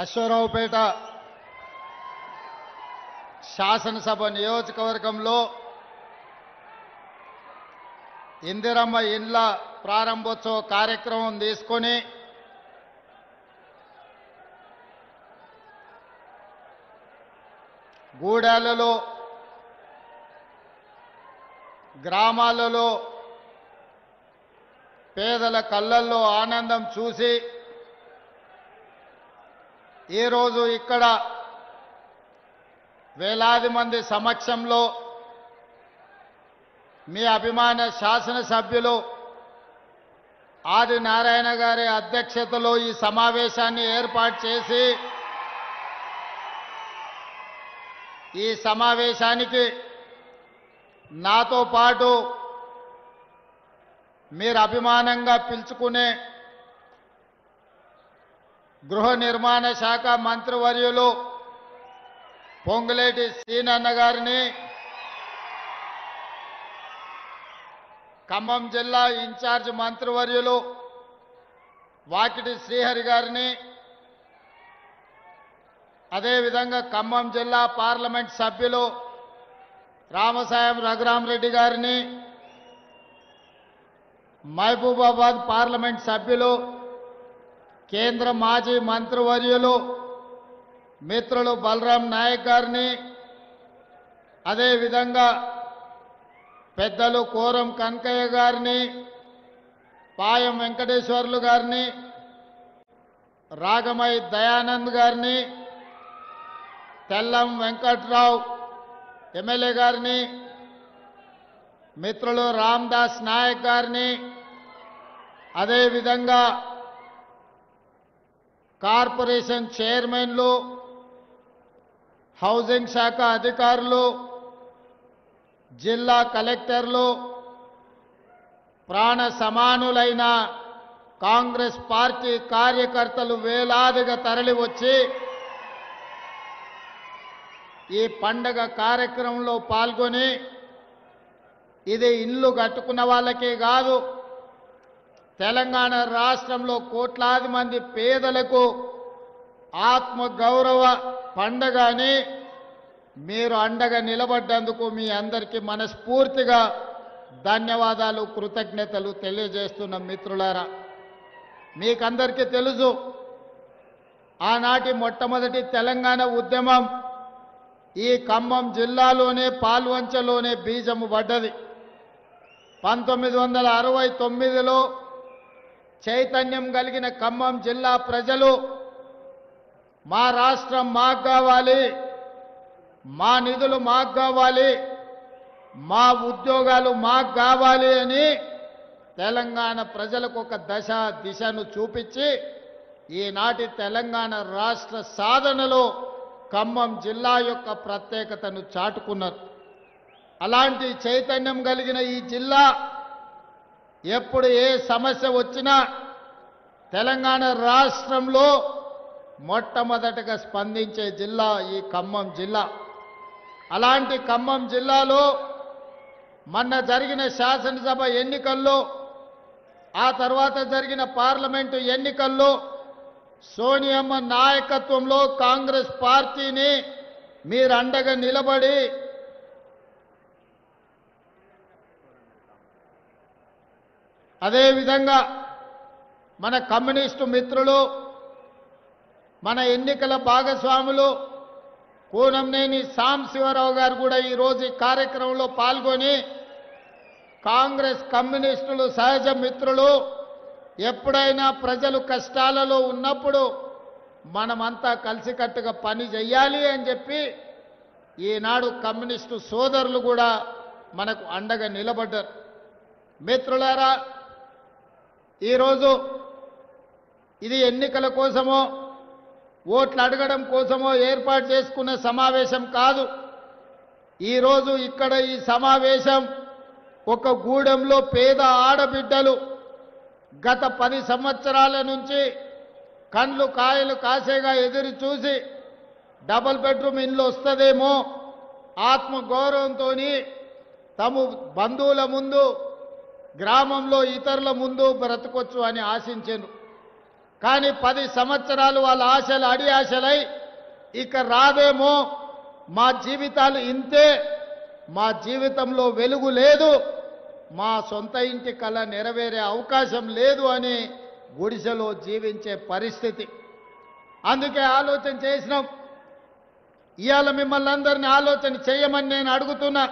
అశ్వరావుపేట శాసనసభ నియోజకవర్గంలో ఇందిరమ్మ ఇండ్ల ప్రారంభోత్సవ కార్యక్రమం తీసుకొని గూడాలలో గ్రామాలలో పేదల కళ్ళల్లో ఆనందం చూసి ఈరోజు ఇక్కడ వేలాది మంది సమక్షంలో మీ అభిమాన శాసనసభ్యులు ఆది నారాయణ గారి అధ్యక్షతలో ఈ సమావేశాన్ని ఏర్పాటు చేసి ఈ సమావేశానికి నాతో పాటు మీరు అభిమానంగా పిలుచుకునే గృహ నిర్మాణ శాఖ మంత్రివర్యులు పొంగులేటి శ్రీనన్న గారిని, ఖమ్మం జిల్లా ఇన్ఛార్జ్ మంత్రివర్యులు వాకిటి శ్రీహరి గారిని, అదేవిధంగా ఖమ్మం జిల్లా పార్లమెంట్ సభ్యులు రామసాయం రఘురామరెడ్డి గారిని, మహబూబాబాద్ పార్లమెంట్ సభ్యులు కేంద్ర మాజీ మంత్రివర్యులు మిత్రులు బలరాం నాయక్ గారిని, అదేవిధంగా పెద్దలు కోరం కనకయ్య గారిని, పాయం వెంకటేశ్వర్లు గారిని, రాగమై దయానంద్ గారిని, తెల్లం వెంకట్రావు ఎమ్మెల్యే గారిని, మిత్రులు రామ్దాస్ నాయక్ గారిని, అదేవిధంగా కార్పొరేషన్ చైర్మన్లు, హౌసింగ్ శాఖ అధికారులు, జిల్లా కలెక్టర్లు, ప్రాణ సమానులైన కాంగ్రెస్ పార్టీ కార్యకర్తలు వేలాదిగా తరలి వచ్చి ఈ పండగ కార్యక్రమంలో పాల్గొని ఇది ఇల్లు కట్టుకున్న వాళ్ళకే కాదు, తెలంగాణ రాష్ట్రంలో కోట్లాది మంది పేదలకు ఆత్మగౌరవ పండగ అని మీరు అండగా నిలబడ్డందుకు మీ అందరికీ మనస్ఫూర్తిగా ధన్యవాదాలు, కృతజ్ఞతలు తెలియజేస్తున్న మిత్రులారా. మీకందరికీ తెలుసు, ఆనాటి మొట్టమొదటి తెలంగాణ ఉద్యమం ఈ ఖమ్మం జిల్లాలోనే పాల్వంచలోనే బీజము పడ్డది. 1969లో చైతన్యం కలిగిన ఖమ్మం జిల్లా ప్రజలు మా రాష్ట్రం మాకు కావాలి, మా నిధులు మాకు కావాలి, మా ఉద్యోగాలు మాకు కావాలి అని తెలంగాణ ప్రజలకు ఒక దశ దిశను చూపించి ఈనాటి తెలంగాణ రాష్ట్ర సాధనలో ఖమ్మం జిల్లా యొక్క ప్రత్యేకతను చాటుకున్నారు. అలాంటి చైతన్యం కలిగిన ఈ జిల్లా ఎప్పుడు ఏ సమస్య వచ్చినా తెలంగాణ రాష్ట్రంలో మొట్టమొదటగా స్పందించే జిల్లా ఈ ఖమ్మం జిల్లా. అలాంటి ఖమ్మం జిల్లాలో మొన్న జరిగిన శాసనసభ ఎన్నికల్లో, ఆ తర్వాత జరిగిన పార్లమెంటు ఎన్నికల్లో సోనియమ్మ నాయకత్వంలో కాంగ్రెస్ పార్టీని మీరు అండగా నిలబడి అదేవిధంగా మన కమ్యూనిస్టు మిత్రులు, మన ఎన్నికల భాగస్వాములు కూనంనేని సాంబశివరావు గారు కూడా ఈరోజు ఈ కార్యక్రమంలో పాల్గొని కాంగ్రెస్ కమ్యూనిస్టులు సహజ మిత్రులు, ఎప్పుడైనా ప్రజలు కష్టాలలో ఉన్నప్పుడు మనమంతా కలిసికట్టుగా పని చేయాలి అని చెప్పి ఈనాడు కమ్యూనిస్టు సోదరులు కూడా మనకు అండగా నిలబడ్డారు. మిత్రులారా, ఈరోజు ఇది ఎన్నికల కోసమో ఓట్లు అడగడం కోసమో ఏర్పాటు చేసుకున్న సమావేశం కాదు. ఈరోజు ఇక్కడ ఈ సమావేశం ఒక గూడెంలో పేద ఆడబిడ్డలు గత 10 సంవత్సరాల నుంచి కండ్లు కాయలు కాసేగా ఎదురు చూసి డబుల్ బెడ్రూమ్ ఇల్లు వస్తుందేమో ఆత్మగౌరవంతో తమ బంధువుల ముందు, గ్రామంలో ఇతరుల ముందు బ్రతకొచ్చు అని ఆశించాను. కానీ 10 సంవత్సరాలు వాళ్ళ ఆశలు అడి ఆశలై ఇక రాదేమో, మా జీవితాలు ఇంతే, మా జీవితంలో వెలుగు లేదు, మా సొంత ఇంటి కల నెరవేరే అవకాశం లేదు అని గుడిసెలో జీవించే పరిస్థితి. అందుకే ఆలోచన చేసినాం. ఇవాళ మిమ్మల్ని అందరినీ ఆలోచన చేయమని నేను అడుగుతున్నా.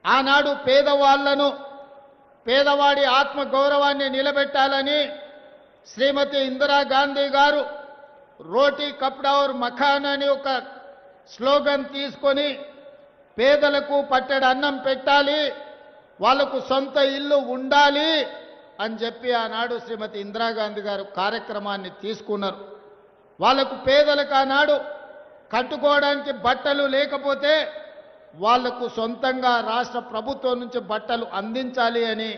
ఆనాడు పేదవాళ్లను, పేదవాడి ఆత్మగౌరవాన్ని నిలబెట్టాలని శ్రీమతి ఇందిరాగాంధీ గారు రోటీ కప్డా ఔర్ మఖాన్ అని ఒక స్లోగన్ తీసుకొని పేదలకు పట్టెడు అన్నం పెట్టాలి, వాళ్లకు సొంత ఇల్లు ఉండాలి అని చెప్పి ఆనాడు శ్రీమతి ఇందిరాగాంధీ గారు కార్యక్రమాన్ని తీసుకున్నారు. వాళ్లకు పేదలకు ఆనాడు కట్టుకోవడానికి బట్టలు లేకపోతే వాళ్లకు సొంతంగా రాష్ట్ర ప్రభుత్వం నుంచి బట్టలు అందించాలి అని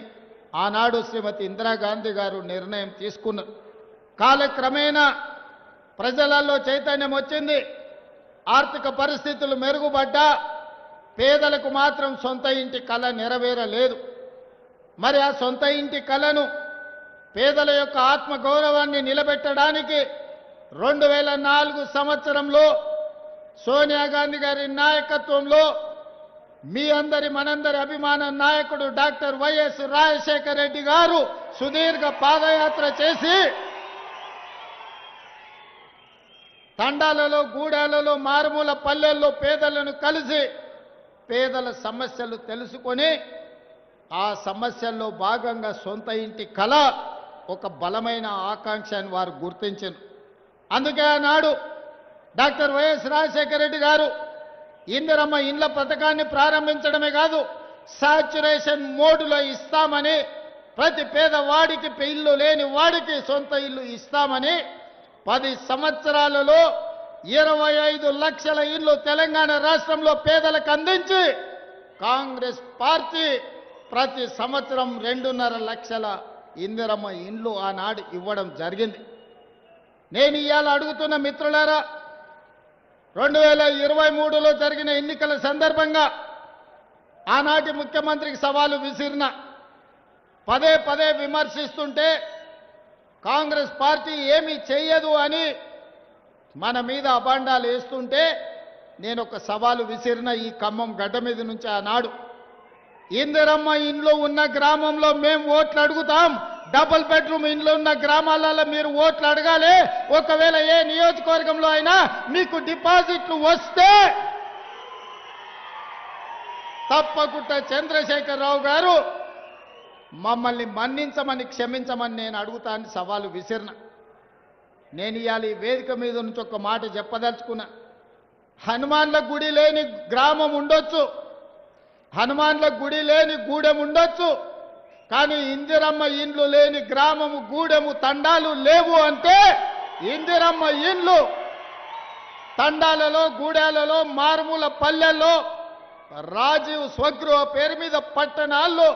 ఆనాడు శ్రీమతి ఇందిరాగాంధీ గారు నిర్ణయం తీసుకున్నారు. కాలక్రమేణా ప్రజలలో చైతన్యం వచ్చింది. ఆర్థిక పరిస్థితులు మెరుగుపడ్డా పేదలకు మాత్రం సొంత ఇంటి కల నెరవేరలేదు. మరి ఆ సొంత ఇంటి కలను, పేదల యొక్క ఆత్మగౌరవాన్ని నిలబెట్టడానికి 2004 సంవత్సరంలో సోనియా గాంధీ గారి నాయకత్వంలో మీ అందరి మనందరి అభిమాన నాయకుడు డాక్టర్ వైఎస్ రాజశేఖర రెడ్డి గారు సుదీర్ఘ పాదయాత్ర చేసి తండాలలో, గూడాలలో, మారుమూల పల్లెల్లో పేదలను కలిసి పేదల సమస్యలు తెలుసుకొని ఆ సమస్యల్లో భాగంగా సొంత ఇంటి కళ ఒక బలమైన ఆకాంక్ష అని వారు గుర్తించారు. అందుకే ఆనాడు డాక్టర్ వైఎస్ రాజశేఖర రెడ్డి గారు ఇందిరమ్మ ఇండ్ల పథకాన్ని ప్రారంభించడమే కాదు, సాచ్యురేషన్ మోడ్లో ఇస్తామని, ప్రతి పేదవాడికి ఇల్లు లేని వాడికి సొంత ఇల్లు ఇస్తామని 10 సంవత్సరాలలో 25 లక్షల ఇల్లు తెలంగాణ రాష్ట్రంలో పేదలకు అందించి కాంగ్రెస్ పార్టీ ప్రతి సంవత్సరం 2.5 లక్షల ఇందిరమ్మ ఇండ్లు ఆనాడు ఇవ్వడం జరిగింది. నేను ఇవాళ అడుగుతున్న మిత్రులారా, 2023లో జరిగిన ఎన్నికల సందర్భంగా ఆనాటి ముఖ్యమంత్రికి సవాలు విసిరిన, పదే పదే విమర్శిస్తుంటే కాంగ్రెస్ పార్టీ ఏమీ చెయ్యదు అని మన మీద అబాండాలు వేస్తుంటే నేను ఒక సవాలు విసిరిన ఈ ఖమ్మం గడ్డ మీద నుంచి ఆనాడు, ఇందిరమ్మ ఇండ్లు ఉన్న గ్రామంలో మేము ఓట్లు అడుగుతాం, డబుల్ బెడ్రూమ్ ఇండ్లు ఉన్న గ్రామాలలో మీరు ఓట్లు అడగాలి, ఒకవేళ ఏ నియోజకవర్గంలో అయినా మీకు డిపాజిట్లు వస్తే తప్పకుండా చంద్రశేఖరరావు గారు మమ్మల్ని మన్నించమని, క్షమించమని నేను అడుగుతాను సవాలు విసిరిన. నేను ఇవాళ ఈ వేదిక మీద నుంచి ఒక మాట చెప్పదలుచుకున్నా. హనుమాన్ల గుడి లేని గ్రామం ఉండొచ్చు, హనుమాన్ల గుడి లేని గూడెం ఉండొచ్చు, కానీ ఇందిరమ్మ ఇండ్లు లేని గ్రామము, గూడెము, తండాలు లేవు అంటే ఇందిరమ్మ ఇండ్లు తండాలలో, గూడాలలో, మారుమూల పల్లెల్లో, రాజీవ్ స్వగృహ పేరు మీద పట్టణాల్లో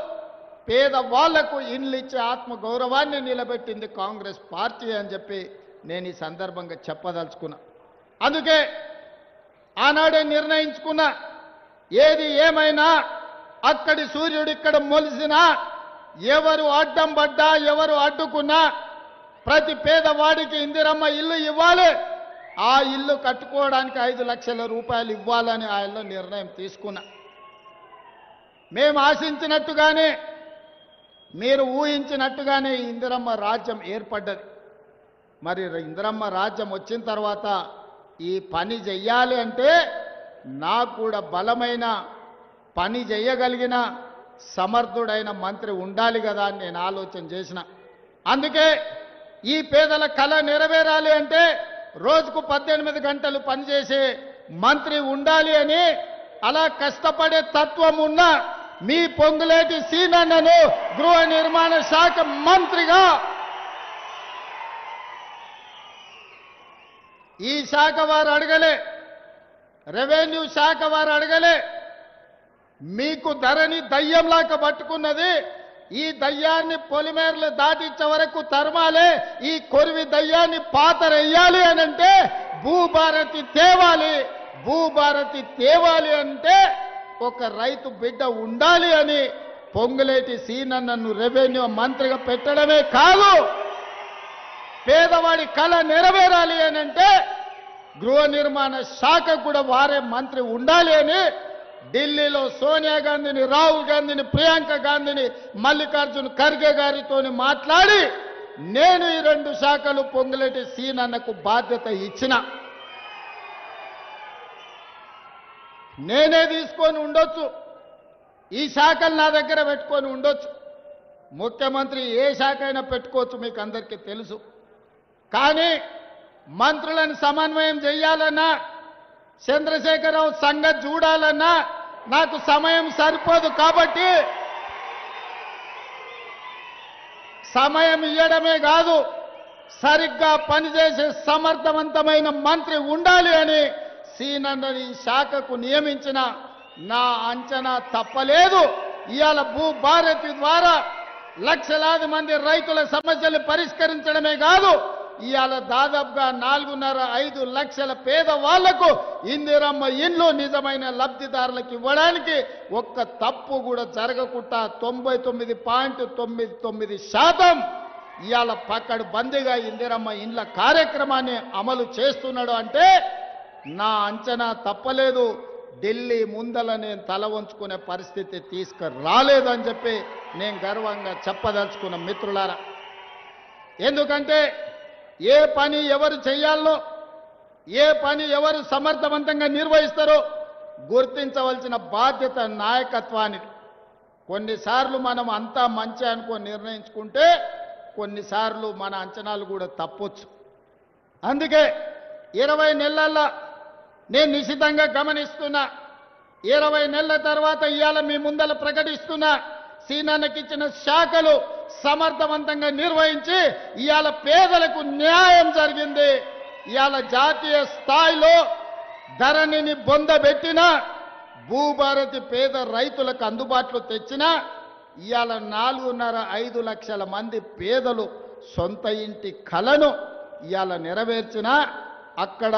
పేదవాళ్లకు ఇండ్లు ఇచ్చే ఆత్మగౌరవాన్ని నిలబెట్టింది కాంగ్రెస్ పార్టీ అని చెప్పి నేను ఈ సందర్భంగా చెప్పదలుచుకున్నా. అందుకే ఆనాడే నిర్ణయించుకున్నా, ఏది ఏమైనా అక్కడి సూర్యుడు ఇక్కడ మొలిసినా, ఎవరు అడ్డం పడ్డా, ఎవరు అడ్డుకున్నా ప్రతి పేదవాడికి ఇందిరమ్మ ఇల్లు ఇవ్వాలి, ఆ ఇల్లు కట్టుకోవడానికి 5 లక్షల రూపాయలు ఇవ్వాలని ఆయనలో నిర్ణయం తీసుకున్నా. మేము ఆశించినట్టుగానే, మీరు ఊహించినట్టుగానే ఇందిరమ్మ రాజ్యం ఏర్పడ్డది. మరి ఇందిరమ్మ రాజ్యం వచ్చిన తర్వాత ఈ పని చెయ్యాలి అంటే నాకు కూడా బలమైన పని చేయగలిగిన సమర్థుడైన మంత్రి ఉండాలి కదా అని నేను ఆలోచన చేసిన. అందుకే ఈ పేదల కళ నెరవేరాలి అంటే రోజుకు 18 గంటలు పనిచేసే మంత్రి ఉండాలి అని, అలా కష్టపడే తత్వం ఉన్న మీ పొంగులేటి సీనన్నను గృహ నిర్మాణ శాఖ మంత్రిగా, ఈ శాఖ వారు అడగలే, రెవెన్యూ శాఖ వారు అడగలే, మీకు ధరని దయ్యంలాగా పట్టుకున్నది, ఈ దయ్యాన్ని పొలిమేరలు దాటించే వరకు తరమాలే, ఈ కొరివి దయ్యాన్ని పాతరెయ్యాలి అని అంటే భూభారతి తేవాలి, భూభారతి తేవాలి అంటే ఒక రైతు బిడ్డ ఉండాలి అని పొంగులేటి సీనన్నను రెవెన్యూ మంత్రిగా పెట్టడమే కాదు, పేదవాడి కళ నెరవేరాలి అని అంటే గృహ నిర్మాణ శాఖ కూడా వారే మంత్రి ఉండాలి అని ఢిల్లీలో సోనియా గాంధీని, రాహుల్ గాంధీని, ప్రియాంక గాంధీని, మల్లికార్జున్ ఖర్గే గారితో మాట్లాడి నేను ఈ 2 శాఖలు పొంగులేటి సీనన్నకు బాధ్యత ఇచ్చిన. నేనే తీసుకొని ఉండొచ్చు, ఈ శాఖలు నా దగ్గర పెట్టుకొని ఉండొచ్చు. ముఖ్యమంత్రి ఏ శాఖ అయినా పెట్టుకోవచ్చు, మీకు అందరికీ తెలుసు. కానీ మంత్రులను సమన్వయం చేయాలన్నా, చంద్రశేఖరరావు సంగతి చూడాలన్నా నాకు సమయం సరిపోదు. కాబట్టి సమయం ఇవ్వడమే కాదు, సరిగ్గా పనిచేసే సమర్థవంతమైన మంత్రి ఉండాలి అని సీనన్నని ఈ శాఖకు నియమించిన నా అంచనా తప్పలేదు. ఇవాళ భూభారతి ద్వారా లక్షలాది మంది రైతుల సమస్యలు పరిష్కరించడమే కాదు, ఇవాళ దాదాపుగా 4.5 లక్షల పేదవాళ్లకు ఇందిరమ్మ ఇండ్లు నిజమైన లబ్ధిదారులకు ఇవ్వడానికి ఒక్క తప్పు కూడా జరగకుండా 99.99% ఇవాళ పక్కడు బందీగా ఇందిరమ్మ ఇండ్ల కార్యక్రమాన్ని అమలు చేస్తున్నాడు. అంటే నా అంచనా తప్పలేదు. ఢిల్లీ ముందల నేను తల వంచుకునే పరిస్థితి తీసుకురాలేదని చెప్పి నేను గర్వంగా చెప్పదలుచుకున్న మిత్రులారా. ఎందుకంటే ఏ పని ఎవరు చేయాలో, ఏ పని ఎవరు సమర్థవంతంగా నిర్వహిస్తారో గుర్తించవలసిన బాధ్యత నాయకత్వానికి. కొన్నిసార్లు మనం అంతా మంచి అనుకొని నిర్ణయించుకుంటే కొన్నిసార్లు మన అంచనాలు కూడా తప్పొచ్చు. అందుకే 20 నెలల్లో నేను నిశితంగా గమనిస్తున్నా. 20 నెలల తర్వాత ఇవాళ మీ ముందల ప్రకటిస్తున్నా, సీనన్నకి ఇచ్చిన శాఖలు సమర్థవంతంగా నిర్వహించి ఇవాళ పేదలకు న్యాయం జరిగింది. ఇవాళ జాతీయ స్థాయిలో ధరణిని బొందబెట్టిన భూభారతి పేద రైతులకు అందుబాటులో తెచ్చిన ఇవాళ 4.5 లక్షల మంది పేదలు సొంత ఇంటి కలను ఇవాళ నెరవేర్చిన అక్కడ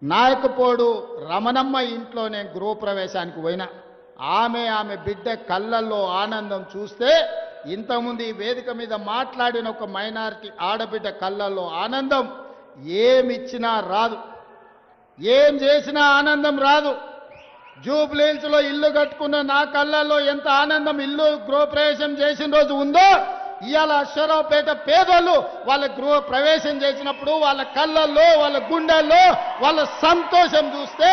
నాయకపోడు రమణమ్మ ఇంట్లోనే గృహప్రవేశానికి పోయినా ఆమె బిడ్డ కళ్ళల్లో ఆనందం చూస్తే ఇంతకుముందు ఈ వేదిక మీద మాట్లాడిన ఒక మైనారిటీ ఆడబిడ్డ కళ్ళల్లో ఆనందం ఏమిచ్చినా రాదు, ఏం చేసినా ఆనందం రాదు. జూబ్లీహిల్స్లో ఇల్లు కట్టుకున్న నా కళ్ళల్లో ఎంత ఆనందం ఇల్లు గృహప్రవేశం చేసిన రోజు ఉందో ఇవాళ అశ్వరావుపేట పేదోళ్ళు వాళ్ళ గృహ ప్రవేశం చేసినప్పుడు వాళ్ళ కళ్ళల్లో, వాళ్ళ గుండెల్లో వాళ్ళ సంతోషం చూస్తే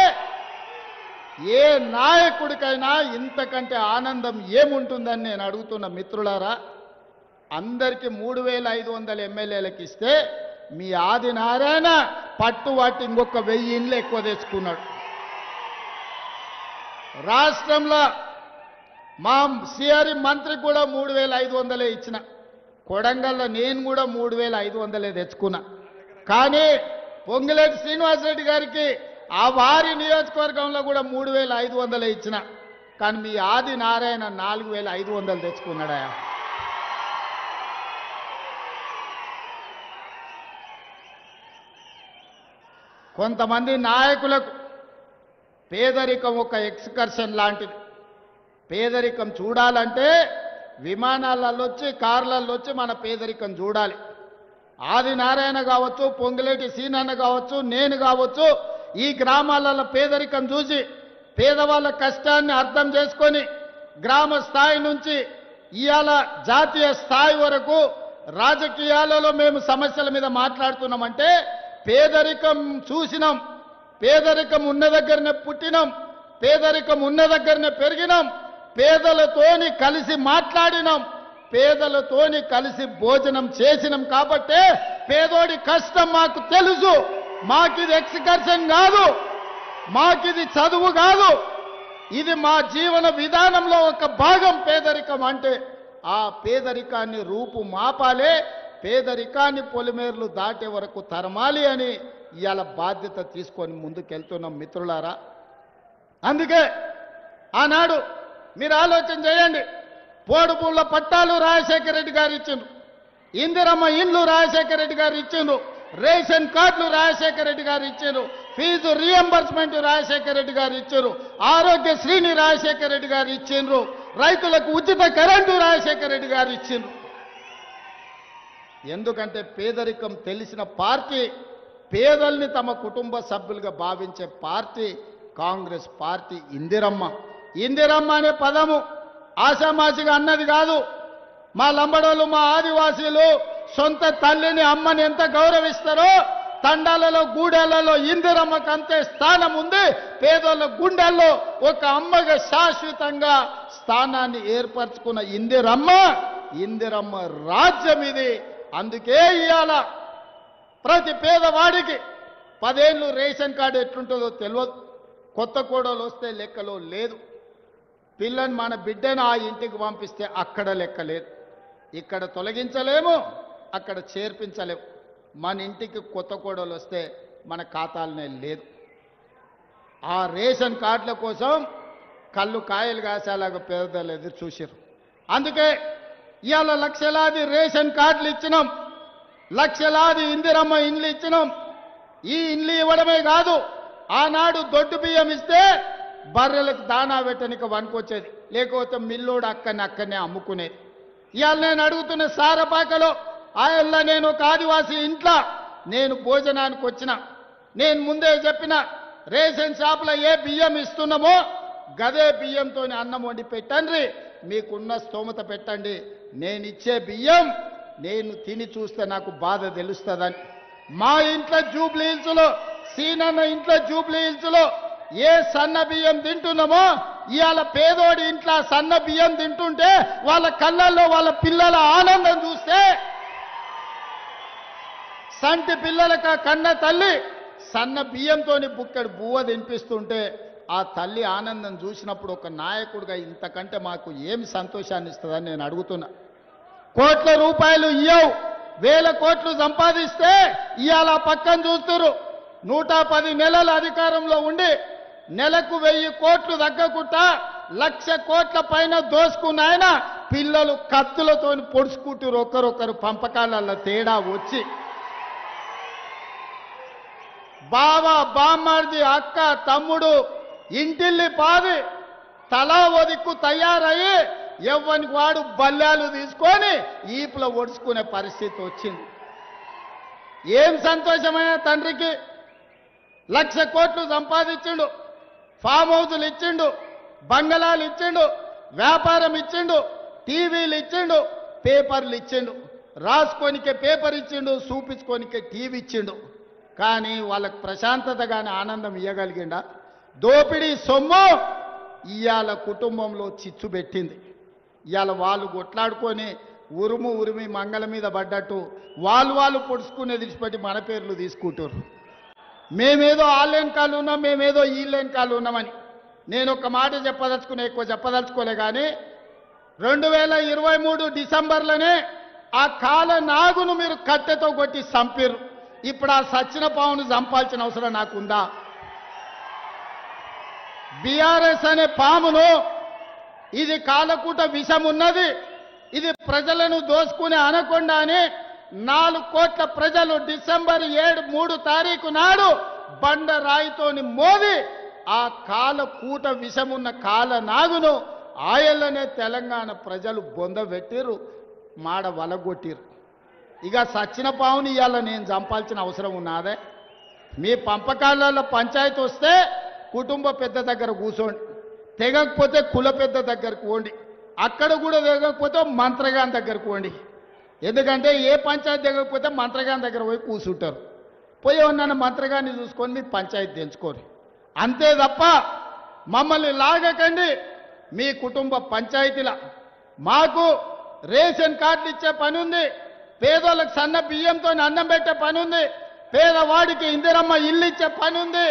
ఏ నాయకుడికైనా ఇంతకంటే ఆనందం ఏముంటుందని నేను అడుగుతున్న మిత్రులారా. అందరికీ 3,500 ఎమ్మెల్యేలకు ఇస్తే మీ ఆదినారాయణ పట్టువాటి ఇంకొక 1000 ఇండ్లు ఎక్కువ తెచ్చుకున్నాడు. రాష్ట్రంలో మా సిఆర్ఈ మంత్రికి కూడా 3,500 ఇచ్చిన. కొడంగల్లో నేను కూడా 3,500 తెచ్చుకున్నా. కానీ పొంగులేటి శ్రీనివాసరెడ్డి గారికి ఆ వారి నియోజకవర్గంలో కూడా 3,500 ఇచ్చిన. కానీ మీ ఆది నారాయణ 4,500 తెచ్చుకున్నాడా? కొంతమంది నాయకులకు పేదరికం ఒక ఎక్స్కర్షన్ లాంటిది. పేదరికం చూడాలంటే విమానాలలో వచ్చి, కార్లలో వచ్చి మన పేదరికం చూడాలి. ఆది నారాయణ కావచ్చు, పొంగులేటి సీనన్న కావచ్చు, నేను కావచ్చు, ఈ గ్రామాలలో పేదరికం చూసి పేదవాళ్ళ కష్టాన్ని అర్థం చేసుకొని గ్రామ స్థాయి నుంచి ఇవాళ జాతీయ స్థాయి వరకు రాజకీయాలలో మేము సమస్యల మీద మాట్లాడుతున్నామంటే పేదరికం చూసినాం, పేదరికం ఉన్న దగ్గరనే పుట్టినాం, పేదరికం ఉన్న దగ్గరనే పెరిగినాం, పేదలతోని కలిసి మాట్లాడినాం, పేదలతోని కలిసి భోజనం చేసినాం. కాబట్టే పేదోడి కష్టం మాకు తెలుసు. మాకిది ఎక్స్కర్షన్ కాదు, మాకిది చదువు కాదు, ఇది మా జీవన విధానంలో ఒక భాగం. పేదరికం అంటే ఆ పేదరికాన్ని రూపు మాపాలే, పేదరికాన్ని పొలిమేర్లు దాటే వరకు తరమాలి అని ఇవాళ బాధ్యత తీసుకొని ముందుకెళ్తున్నాం మిత్రులారా. అందుకే ఆనాడు మీరు ఆలోచన చేయండి. పోడుపూళ్ళ పట్టాలు రాజశేఖర రెడ్డి గారు ఇచ్చిండ్రు, ఇందిరమ్మ ఇండ్లు రాజశేఖర రెడ్డి గారు ఇచ్చిండ్రు, రేషన్ కార్డులు రాజశేఖర రెడ్డి గారు ఇచ్చారు, ఫీజు రియంబర్స్మెంట్ రాజశేఖర రెడ్డి గారు ఇచ్చారు, ఆరోగ్యశ్రీని రాజశేఖర రెడ్డి గారు ఇచ్చిండ్రు, రైతులకు ఉచిత కరెంటు రాజశేఖర రెడ్డి గారు ఇచ్చిండ్రు. ఎందుకంటే పేదరికం తెలిసిన పార్టీ, పేదల్ని తమ కుటుంబ సభ్యులుగా భావించే పార్టీ కాంగ్రెస్ పార్టీ. ఇందిరమ్మ, ఇందిరమ్మ అనే పదము ఆషామాషిగా అన్నది కాదు. మా లంబడోళ్ళు, మా ఆదివాసీలు సొంత తల్లిని, అమ్మని ఎంత గౌరవిస్తారో తండాలలో, గూడెలలో ఇందిరమ్మకు అంతే స్థానం ఉంది. పేదోళ్ళ గుండెల్లో ఒక అమ్మగా శాశ్వతంగా స్థానాన్ని ఏర్పరచుకున్న ఇందిరమ్మ, ఇందిరమ్మ రాజ్యం ఇది. అందుకే ఇవాళ ప్రతి పేదవాడికి 10 ఏళ్ళు రేషన్ కార్డు ఎట్లుంటుందో తెలియదు. కొత్త కోడలు వస్తే లెక్కలో లేదు. పిల్లని మన బిడ్డను ఆ ఇంటికి పంపిస్తే అక్కడ లెక్క లేదు. ఇక్కడ తొలగించలేము, అక్కడ చేర్పించలేము. మన ఇంటికి కొత్త కోడలు వస్తే మన ఖాతాలనే లేదు. ఆ రేషన్ కార్డుల కోసం కళ్ళు కాయలు కాసేలాగా పేదలు ఎదురు చూసారు. అందుకే ఇవాళ లక్షలాది రేషన్ కార్డులు ఇచ్చినాం, లక్షలాది ఇందిరమ్మ ఇండ్లు ఇచ్చినాం. ఈ ఇండ్లు ఇవ్వడమే కాదు, ఆనాడు దొడ్డు బియ్యం ఇస్తే బర్రెలకు దానా పెట్టనికి వనుకొచ్చేది, లేకపోతే మిల్లోడు అక్కడనే అమ్ముకునేది. ఇవాళ నేను అడుగుతున్న సారపాకలో ఆయల్లా నేను ఒక ఆదివాసీ ఇంట్లో నేను భోజనానికి వచ్చిన, నేను ముందే చెప్పిన రేషన్ షాపులో ఏ బియ్యం ఇస్తున్నామో గదే బియ్యంతో అన్నం వండి పెట్టండి, మీకున్న స్తోమత పెట్టండి. నేను ఇచ్చే బియ్యం నేను తిని చూస్తే నాకు బాధ తెలుస్తుందని. మా ఇంట్లో జూబ్లీ హిల్స్లో, సీనన్న ఇంట్లో జూబ్లీ హిల్స్లో ఏ సన్న బియ్యం తింటున్నామో ఇవాళ పేదోడి ఇంట్లో సన్న బియ్యం తింటుంటే వాళ్ళ కళ్ళల్లో వాళ్ళ పిల్లల ఆనందం చూస్తే, సంటి పిల్లలకు ఆ కన్న తల్లి సన్న బియ్యంతోని బుక్కడు బువ్వ తినిపిస్తుంటే ఆ తల్లి ఆనందం చూసినప్పుడు ఒక నాయకుడిగా ఇంతకంటే మాకు ఏమి సంతోషాన్ని ఇస్తుందని నేను అడుగుతున్నా. కోట్ల రూపాయలు ఇయ్యవు, 1000 కోట్లు సంపాదిస్తే ఇవాళ పక్కన చూస్తున్నారు. 110 నెలల అధికారంలో ఉండి నెలకు 1000 కోట్లు తగ్గకుండా 1,00,000 కోట్ల పైన దోసుకున్న ఆయన పిల్లలు కత్తులతో పొడుచుకుంటారు. ఒకరొకరు పంపకాలలో తేడా వచ్చి బావ, బామ్మర్ది, అక్క, తమ్ముడు ఇంటిల్లి పాది తలా ఒదిక్కు తయారయ్యి ఎవ్వనికి వాడు బల్లాలు తీసుకొని ఈపులో ఒడుచుకునే పరిస్థితి వచ్చింది. ఏం సంతోషమైన తండ్రికి 1,00,000 కోట్లు సంపాదించిండు, ఫామ్ హౌజులు ఇచ్చిండు, బంగళాలు ఇచ్చిండు, వ్యాపారం ఇచ్చిండు, టీవీలు ఇచ్చిండు, పేపర్లు ఇచ్చిండు, రాసుకోనికే పేపర్ ఇచ్చిండు, చూపించుకోనికే టీవీ ఇచ్చిండు. కానీ వాళ్ళకు ప్రశాంతత కానీ ఆనందం ఇవ్వగలిగిండా? దోపిడీ సొమ్ము ఇవాళ కుటుంబంలో చిచ్చు పెట్టింది. ఇవాళ వాళ్ళు కొట్లాడుకొని ఉరిమి మంగళ మీద పడ్డట్టు వాళ్ళు పొడుచుకునే విడిచిపెట్టి మన పేర్లు తీసుకుంటారు. మేమేదో ఆన్లైన్ కాలు ఉన్నాం, మేమేదో ఈలైన్ కాలు ఉన్నామని నేను ఒక మాట చెప్పదలుచుకునే, ఎక్కువ చెప్పదలుచుకోలే. కానీ 2023 డిసెంబర్లోనే ఆ కాల నాగును మీరు కట్టెతో కొట్టి చంపారు. ఇప్పుడు ఆ సచ్చిన పావును చంపాల్సిన అవసరం నాకుందా? బీఆర్ఎస్ అనే పామును, ఇది కాలకూట విషం ఉన్నది, ఇది ప్రజలను దోసుకునే అనకొండ అని 4 కోట్ల ప్రజలు డిసెంబర్ 3 తారీఖు నాడు బండరాయితోని మోది ఆ కాలకూట విషమున్న కాల నాగును ఆయల్లనే తెలంగాణ ప్రజలు బొందబెట్టిరు, మాడ వలగొట్టిరు. ఇక సచ్చిన పావుని ఇవాళ నేను చంపాల్సిన అవసరం ఉన్నదే? మీ పంపకాలలో పంచాయతీ వస్తే కుటుంబ పెద్ద దగ్గర కూర్చోండి, తెగకపోతే కుల పెద్ద దగ్గరకు పోండి, అక్కడ కూడా తెగకపోతే మంత్రగాన్ దగ్గరకు పోండి. ఎందుకంటే ఏ పంచాయతీ తెగకపోతే మంత్రగాన్ దగ్గర పోయి కూర్చుంటారు. పోయి ఉన్న మంత్రగాన్ని చూసుకొని మీ పంచాయతీ తెంచుకోరు. అంతే తప్ప మమ్మల్ని లాగకండి. మీ కుటుంబ పంచాయతీల మాకు రేషన్ కార్డులు ఇచ్చే పని ఉంది, పేదోళ్ళకి సన్న బియ్యంతో అన్నం పెట్టే పని ఉంది, పేదవాడికి ఇందిరమ్మ ఇల్లు ఇచ్చే పని ఉంది,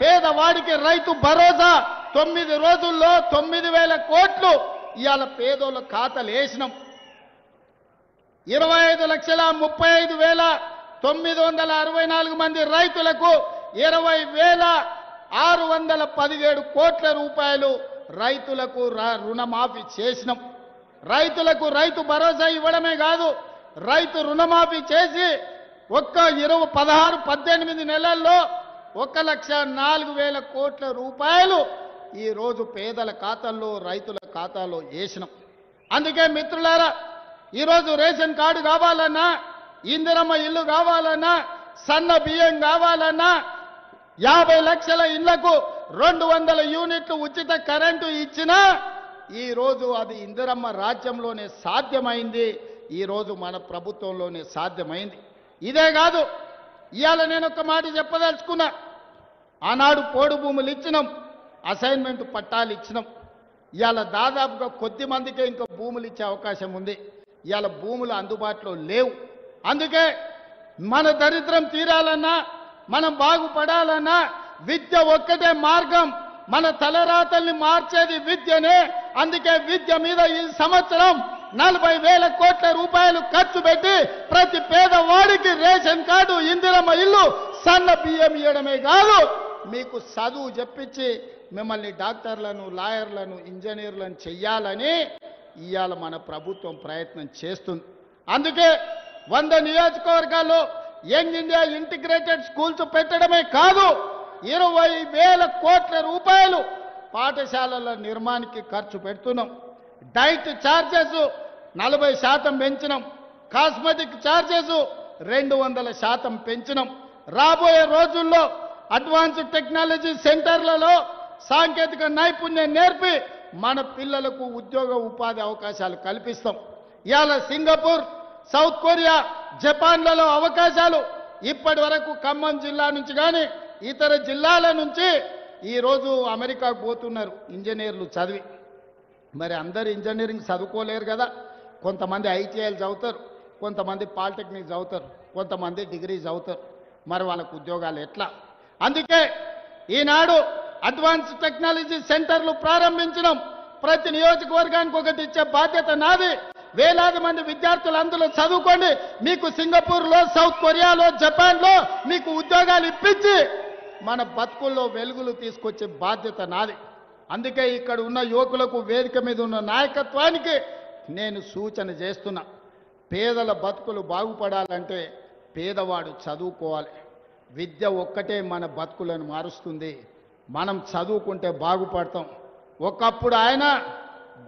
పేదవాడికి రైతు భరోసా 9 రోజుల్లో 9,000 కోట్లు ఇవాళ పేదోళ్ళ ఖాతాలు వేసినాం. 25,35,964 మంది రైతులకు 20,617 కోట్ల రూపాయలు రైతులకు రుణమాఫీ చేసినాం. రైతులకు రైతు భరోసా ఇవ్వడమే కాదు, రైతు రుణమాఫీ చేసి ఒక్క 18 నెలల్లో 1,04,000 కోట్ల రూపాయలు ఈరోజు పేదల ఖాతాల్లో, రైతుల ఖాతాలో వేసినాం. అందుకే మిత్రులారా, ఈరోజు రేషన్ కార్డు కావాలన్నా ఇందిరమ్మ ఇల్లు కావాలన్నా, సన్న బియ్యం కావాలన్నా, 50 లక్షల ఇళ్లకు 200 యూనిట్లు ఉచిత కరెంటు ఇచ్చినా ఈరోజు అది ఇందిరమ్మ రాజ్యంలోనే సాధ్యమైంది. ఈరోజు మన ప్రభుత్వంలోనే సాధ్యమైంది. ఇదే కాదు, ఇవాళ నేను ఒక మాట చెప్పదలుచుకున్నా. ఆనాడు పోడు భూములు ఇచ్చినాం, అసైన్మెంట్ పట్టాలు ఇచ్చినాం. ఇవాళ దాదాపుగా కొద్ది మందికే ఇంకా భూములు ఇచ్చే అవకాశం ఉంది. ఇవాళ భూములు అందుబాటులో లేవు. అందుకే మన దరిద్రం తీరాలన్నా, మనం బాగుపడాలన్నా విద్య ఒక్కటే మార్గం. మన తలరాతల్ని మార్చేది విద్యనే. అందుకే విద్య మీద ఈ సంవత్సరం 40,000 కోట్ల రూపాయలు ఖర్చు పెట్టి ప్రతి పేదవాడికి రేషన్ కార్డు, ఇందిరమ్మ ఇల్లు, సన్న బియ్యం ఇవ్వడమే కాదు, మీకు చదువు చెప్పించి మిమ్మల్ని డాక్టర్లను, లాయర్లను, ఇంజనీర్లను చెయ్యాలని ఇవాళ మన ప్రభుత్వం ప్రయత్నం చేస్తుంది. అందుకే 100 నియోజకవర్గాల్లో యంగ్ ఇండియా ఇంటిగ్రేటెడ్ స్కూల్స్ పెట్టడమే కాదు, 20,000 కోట్ల రూపాయలు పాఠశాలల నిర్మాణానికి ఖర్చు పెడుతున్నాం. డైట్ ఛార్జెస్ 40% పెంచినాం. కాస్మెటిక్ ఛార్జెస్ 200% పెంచినాం. రాబోయే రోజుల్లో అడ్వాన్స్డ్ టెక్నాలజీ సెంటర్లలో సాంకేతిక నైపుణ్యం నేర్పి మన పిల్లలకు ఉద్యోగ ఉపాధి అవకాశాలు కల్పిస్తాం. ఇవాళ సింగపూర్, సౌత్ కొరియా, జపాన్లలో అవకాశాలు ఇప్పటి వరకు ఖమ్మం జిల్లా నుంచి కానీ ఇతర జిల్లాల నుంచి ఈరోజు అమెరికాకు పోతున్నారు ఇంజనీర్లు చదివి. మరి అందరు ఇంజనీరింగ్ చదువుకోలేరు కదా. కొంతమంది ఐటీఐలు చదువుతారు, కొంతమంది పాలిటెక్నిక్ చదువుతారు, కొంతమంది డిగ్రీ చదువుతారు. మరి వాళ్ళకు ఉద్యోగాలు ఎట్లా? అందుకే ఈనాడు అడ్వాన్స్ టెక్నాలజీ సెంటర్లు ప్రారంభించడం. ప్రతి నియోజకవర్గానికి ఒకటి ఇచ్చే బాధ్యత నాది. వేలాది మంది విద్యార్థులు అందులో చదువుకోండి. మీకు సింగపూర్లో, సౌత్ కొరియాలో, జపాన్లో మీకు ఉద్యోగాలు ఇప్పించి మన బతుకుల్లో వెలుగులు తీసుకొచ్చే బాధ్యత నాది. అందుకే ఇక్కడ ఉన్న యువకులకు, వేదిక మీద ఉన్న నాయకత్వానికి నేను సూచన చేస్తున్నా. పేదల బతుకులు బాగుపడాలంటే పేదవాడు చదువుకోవాలి. విద్య ఒక్కటే మన బతుకులను మారుస్తుంది. మనం చదువుకుంటే బాగుపడతాం. ఒకప్పుడు ఆయన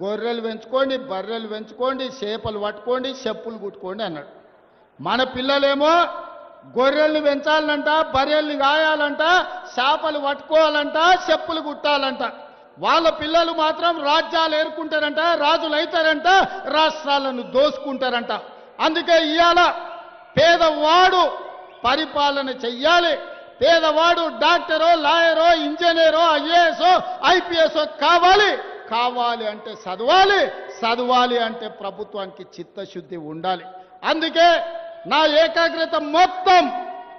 గొర్రెలు పెంచుకోండి, బర్రెలు పెంచుకోండి, చేపలు పట్టుకోండి, చెప్పులు కుట్టుకోండి అన్నాడు. మన పిల్లలేమో గొర్రెల్ని పెంచాలంట, బర్రెల్ని గాయాలంట, చేపలు పట్టుకోవాలంట, చెప్పులు కుట్టాలంట. వాళ్ళ పిల్లలు మాత్రం రాజ్యాలు ఏరుకుంటారంట, రాజులు అవుతారంట, రాష్ట్రాలను దోసుకుంటారంట. అందుకే ఇవాళ పేదవాడు పరిపాలన చెయ్యాలి. పేదవాడు డాక్టరో, లాయరో, ఇంజనీరో, ఐఏఎస్ఓ, ఐపీఎస్ఓ కావాలి అంటే చదవాలి. చదవాలి అంటే ప్రభుత్వానికి చిత్తశుద్ధి ఉండాలి. అందుకే నా ఏకాగ్రత మొత్తం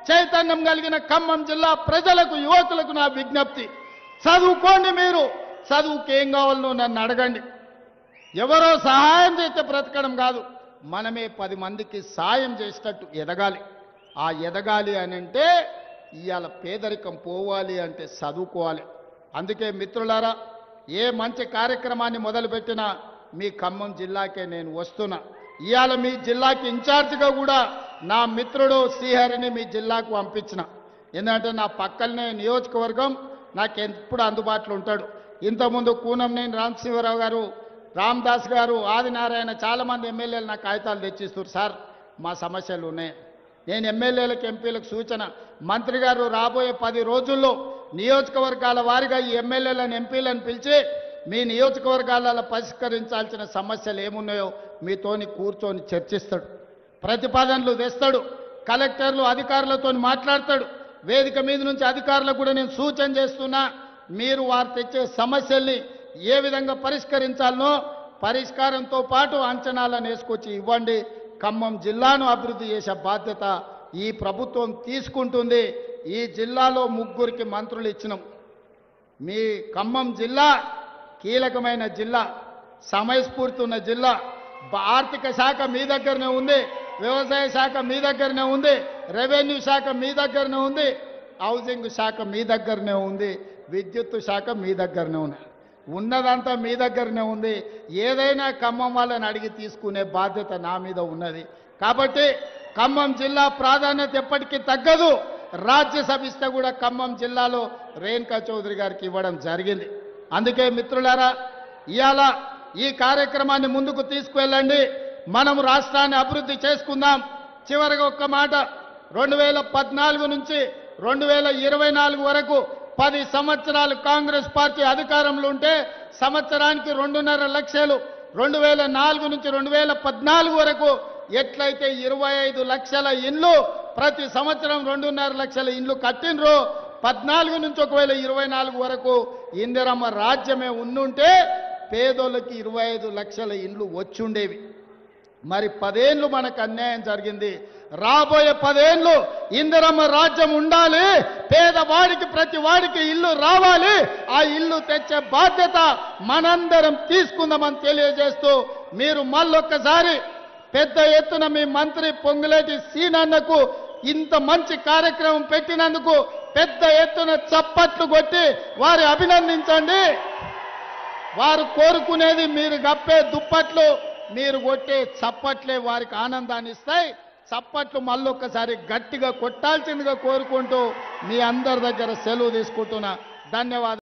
చైతన్యం కలిగిన ఖమ్మం జిల్లా ప్రజలకు, యువకులకు నా విజ్ఞప్తి, చదువుకోండి. మీరు చదువుకి ఏం కావాలనో నన్ను అడగండి. ఎవరో సహాయం చేస్తే బ్రతకడం కాదు, మనమే 10 మందికి సాయం చేసేటట్టు ఎదగాలి. ఆ ఎదగాలి అని అంటే ఇవాళ పేదరికం పోవాలి అంటే చదువుకోవాలి. అందుకే మిత్రులారా, ఏ మంచి కార్యక్రమాన్ని మొదలుపెట్టినా మీ ఖమ్మం జిల్లాకే నేను వస్తున్నా. ఇవాళ మీ జిల్లాకి ఇన్ఛార్జిగా కూడా నా మిత్రుడు శ్రీహరిని మీ జిల్లాకు పంపించిన. ఎందుకంటే నా పక్కనే నియోజకవర్గం, నాకు ఎప్పుడు అందుబాటులో ఉంటాడు. ఇంతకుముందు కూనంనేని రామశివరావు గారు, రామదాస్ గారు, ఆదినారాయణ, చాలామంది ఎమ్మెల్యేలు నాకు కాగితాలు తెచ్చిస్తారు. సార్ మా సమస్యలు ఉన్నాయి. నేను ఎమ్మెల్యేలకు, ఎంపీలకు సూచన, మంత్రి గారు రాబోయే 10 రోజుల్లో నియోజకవర్గాల వారిగా ఈ ఎమ్మెల్యేలను, ఎంపీలను పిలిచి మీ నియోజకవర్గాలలో పరిష్కరించాల్సిన సమస్యలు ఏమున్నాయో మీతోని కూర్చొని చర్చిస్తాడు. ప్రతిపాదనలు తెస్తాడు. కలెక్టర్లు, అధికారులతో మాట్లాడతాడు. వేదిక మీద నుంచి అధికారులకు కూడా నేను సూచన చేస్తున్నా, మీరు వారు తెచ్చే సమస్యల్ని ఏ విధంగా పరిష్కరించాలనో పరిష్కారంతో పాటు అంచనాలను వేసుకొచ్చి ఇవ్వండి. ఖమ్మం జిల్లాను అభివృద్ధి చేసే బాధ్యత ఈ ప్రభుత్వం తీసుకుంటుంది. ఈ జిల్లాలో 3 మంత్రులు ఇచ్చినాం. మీ ఖమ్మం జిల్లా కీలకమైన జిల్లా, సమయస్ఫూర్తి ఉన్న జిల్లా. ఆర్థిక శాఖ మీ దగ్గరనే ఉంది, వ్యవసాయ శాఖ మీ దగ్గరనే ఉంది, రెవెన్యూ శాఖ మీ దగ్గరనే ఉంది, హౌసింగ్ శాఖ మీ దగ్గరనే ఉంది, విద్యుత్ శాఖ మీ దగ్గరనే ఉంది. ఉన్నదంతా మీ దగ్గరనే ఉంది. ఏదైనా ఖమ్మం వాళ్ళని అడిగి తీసుకునే బాధ్యత నా మీద ఉన్నది. కాబట్టి ఖమ్మం జిల్లా ప్రాధాన్యత ఎప్పటికీ తగ్గదు. రాజ్యసభ ఇస్తే కూడా ఖమ్మం జిల్లాలో రేణుకా చౌదరి గారికి ఇవ్వడం జరిగింది. అందుకే మిత్రులారా, ఇవాళ ఈ కార్యక్రమాన్ని ముందుకు తీసుకువెళ్ళండి. మనం రాష్ట్రాన్ని అభివృద్ధి చేసుకుందాం. చివరిగా ఒక్క మాట, 2014 నుంచి 2024 వరకు 10 సంవత్సరాలు కాంగ్రెస్ పార్టీ అధికారంలో ఉంటే సంవత్సరానికి 2.5 లక్షలు, 2004 నుంచి 2014 వరకు ఎట్లయితే 25 లక్షల ఇండ్లు ప్రతి సంవత్సరం 2.5 లక్షల ఇండ్లు కట్టినరో 14 నుంచి ఒకవేళ 24 వరకు ఇందిరమ్మ రాజ్యమే ఉండుంటే పేదోళ్ళకి 25 లక్షల ఇండ్లు వచ్చుండేవి. మరి 10 ఏళ్ళు మనకు అన్యాయం జరిగింది. రాబోయే 10 ఏళ్ళు ఇందిరమ్మ రాజ్యం ఉండాలి, పేదవాడికి ప్రతి వాడికి ఇల్లు రావాలి, ఆ ఇల్లు తెచ్చే బాధ్యత మనందరం తీసుకుందామని తెలియజేస్తూ మీరు మళ్ళొక్కసారి పెద్ద ఎత్తున మీ మంత్రి పొంగులేటి సీనన్నకు ఇంత మంచి కార్యక్రమం పెట్టినందుకు పెద్ద ఎత్తున చప్పట్లు కొట్టి వారి అభినందించండి. వారు కోరుకునేది మీరు గప్పే దుప్పట్లు, మీరు కొట్టే చప్పట్లే వారికి ఆనందాన్ని ఇస్తాయి. చప్పట్లు మళ్ళొక్కసారి గట్టిగా కొట్టాల్సిందిగా కోరుకుంటూ మీ అందరి దగ్గర సెలవు తీసుకుంటున్నా. ధన్యవాదాలు.